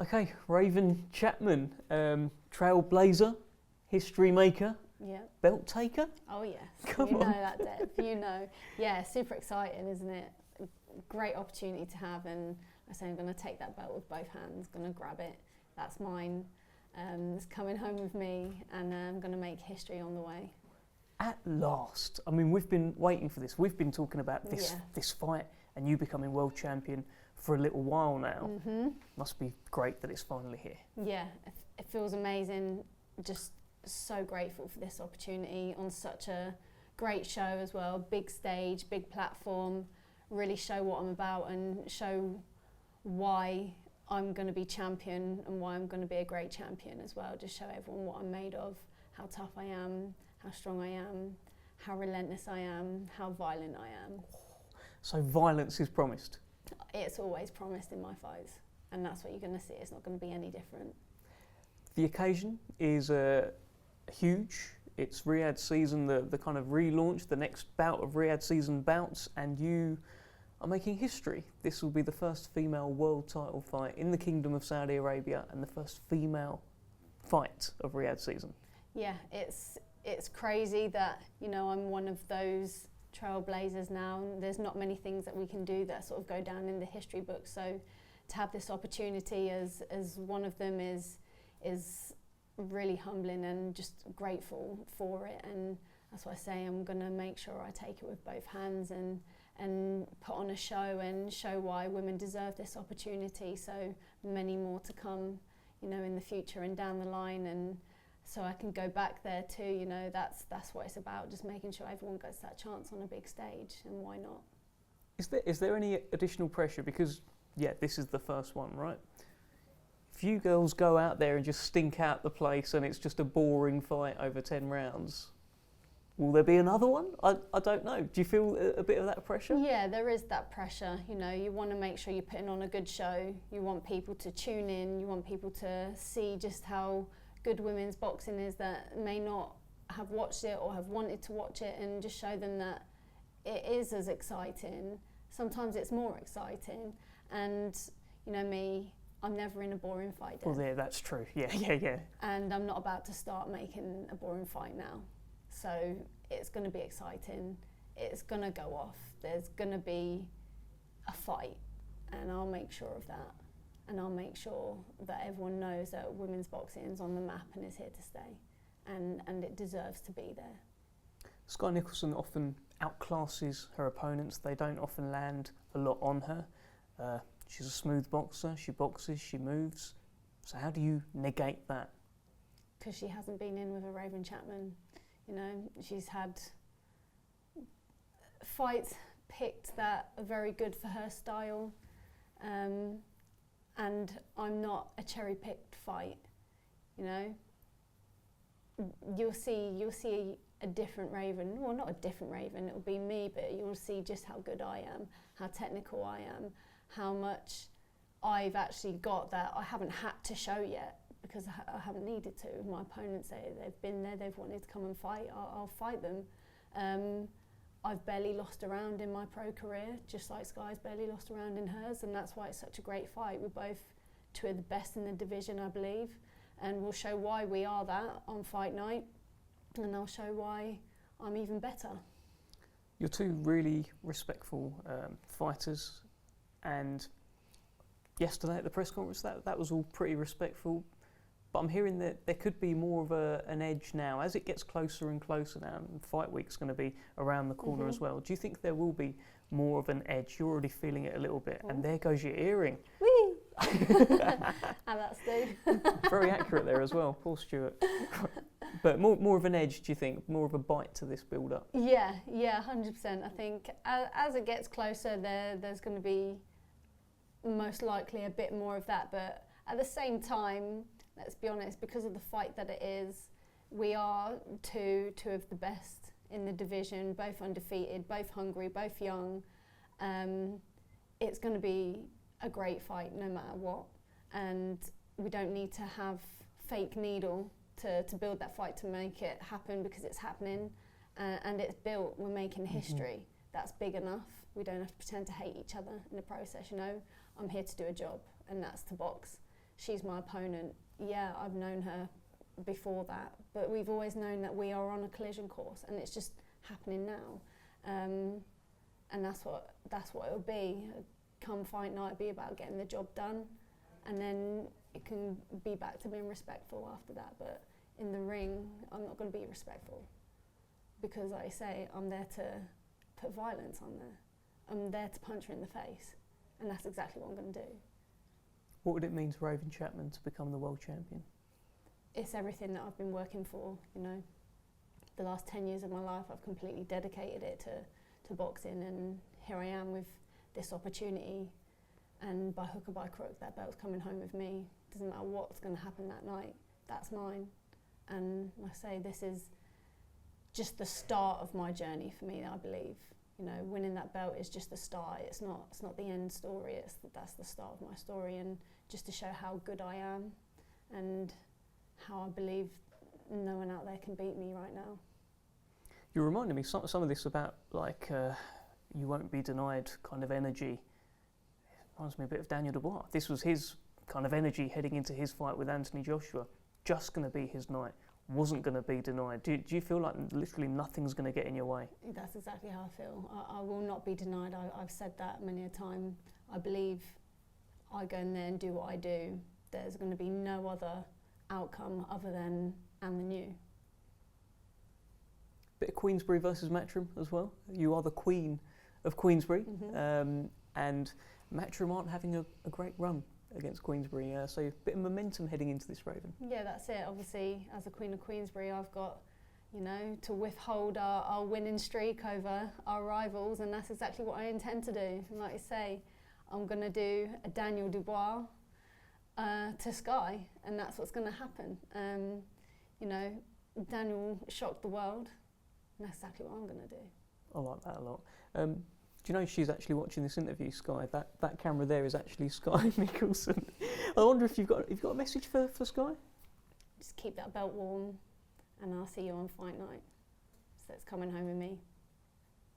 Okay, Raven Chapman, trailblazer, history maker, belt taker. Oh yes, Come you on. know that, Deb. You know, yeah, super exciting, isn't it? Great opportunity to have, and I say I'm going to take that belt with both hands. Going to grab it. That's mine. It's coming home with me, and I'm going to make history on the way. At last. I mean, we've been waiting for this. We've been talking about this fight and you becoming world champion for a little while now. Must be great that it's finally here. Yeah, it feels amazing. Just so grateful for this opportunity on such a great show as well. Big stage, big platform. Really show what I'm about and show why I'm going to be champion and why I'm going to be a great champion as well. Just show everyone what I'm made of, how tough I am, how strong I am, how relentless I am, how violent I am. So violence is promised? It's always promised in my fights, and that's what you're going to see. It's not going to be any different. The occasion is huge. It's Riyadh season, the kind of relaunch, the next bout of Riyadh season bouts, and you are making history. This will be the first female world title fight in the Kingdom of Saudi Arabia and the first female fight of Riyadh season. Yeah, it's crazy that, you know, I'm one of those trailblazers now. There's not many things that we can do that sort of go down in the history books. So to have this opportunity as one of them is really humbling and just grateful for it. And that's why I say I'm going to make sure I take it with both hands and put on a show and show why women deserve this opportunity. So many more to come, you know, in the future and down the line. And so I can go back there too, you know, that's what it's about, just making sure everyone gets that chance on a big stage, and why not? Is there any additional pressure? Because, yeah, this is the first one, right? If you girls go out there and just stink out the place and it's just a boring fight over 10 rounds, will there be another one? I don't know. Do you feel a bit of that pressure? Yeah, there is that pressure. You know, you want to make sure you're putting on a good show. You want people to tune in. You want people to see just how good women's boxing is that may not have watched it or have wanted to watch it, and just show them that it is as exciting. Sometimes it's more exciting. And, you know me, I'm never in a boring fight. Well, yeah, that's true. Yeah. And I'm not about to start making a boring fight now. So it's going to be exciting. It's going to go off. There's going to be a fight, and I'll make sure of that. And I'll make sure that everyone knows that women's boxing is on the map and is here to stay, and it deserves to be there. Skye Nicolson often outclasses her opponents. They don't often land a lot on her. She's a smooth boxer. She boxes, she moves. So how do you negate that? Because she hasn't been in with a Raven Chapman. You know, she's had fights picked that are very good for her style. And I'm not a cherry-picked fight, you know. You'll see a different Raven, well, not a different Raven, it'll be me, but you'll see just how good I am, how technical I am, how much I've actually got that I haven't had to show yet, because I haven't needed to. My opponents say they've been there, they've wanted to come and fight, I'll fight them. I've barely lost a round in my pro career, just like Skye's barely lost a round in hers, and that's why it's such a great fight. We're both two of the best in the division, I believe, and we'll show why we are that on fight night, and I'll show why I'm even better. You're two really respectful fighters, and yesterday at the press conference that was all pretty respectful. But I'm hearing that there could be more of an edge now as it gets closer and closer now, and fight week's going to be around the corner as well. Do you think there will be more of an edge? You're already feeling it a little bit, and there goes your earring. Whee! How that's do. Very accurate there as well, Paul Stewart. But more of an edge, do you think? More of a bite to this build-up? Yeah, 100%. I think as it gets closer, there's going to be most likely a bit more of that. But at the same time, let's be honest, because of the fight that it is, we are two of the best in the division, both undefeated, both hungry, both young. It's going to be a great fight no matter what. And we don't need to have fake needle to build that fight to make it happen, because it's happening and it's built. We're making history. That's big enough. We don't have to pretend to hate each other in the process, you know. I'm here to do a job, and that's to box, she's my opponent. Yeah, I've known her before that, but we've always known that we are on a collision course, and it's just happening now. And that's what it'll be. Come fight night, be about getting the job done, and then it can be back to being respectful after that. But in the ring, I'm not going to be respectful, because, like I say, I'm there to put violence on there. I'm there to punch her in the face, and that's exactly what I'm going to do. What would it mean to Raven Chapman to become the world champion? It's everything that I've been working for, you know. The last 10 years of my life, I've completely dedicated it to boxing, and here I am with this opportunity, and by hook or by crook, that belt's coming home with me. Doesn't matter what's going to happen that night, that's mine. And like I say, this is just the start of my journey for me, I believe. You know, winning that belt is just the start. It's not the end story. That's the start of my story, and just to show how good I am, and how I believe no one out there can beat me right now. You're reminding me some of this about, like, you won't be denied kind of energy. It reminds me a bit of Daniel Dubois. This was his kind of energy heading into his fight with Anthony Joshua. Just going to be his night. Wasn't going to be denied. Do you feel like literally nothing's going to get in your way? That's exactly how I feel. I will not be denied. I've said that many a time. I believe I go in there and do what I do. There's going to be no other outcome other than and the new. Bit of Queensberry versus Matchroom as well. You are the queen of Queensberry, and Matchroom aren't having a great run against Queensberry, so a bit of momentum heading into this, Raven. Yeah, that's it. Obviously, as a Queen of Queensberry, I've got, you know, to withhold our winning streak over our rivals, and that's exactly what I intend to do. And like I say, I'm going to do a Daniel Dubois to Skye, and that's what's going to happen. You know, Daniel shocked the world, and that's exactly what I'm going to do. I like that a lot. Do you know she's actually watching this interview, Skye? That camera there is actually Skye Nicolson. I wonder if you've got a message for Skye? Just keep that belt warm, and I'll see you on fight night. So it's coming home with me.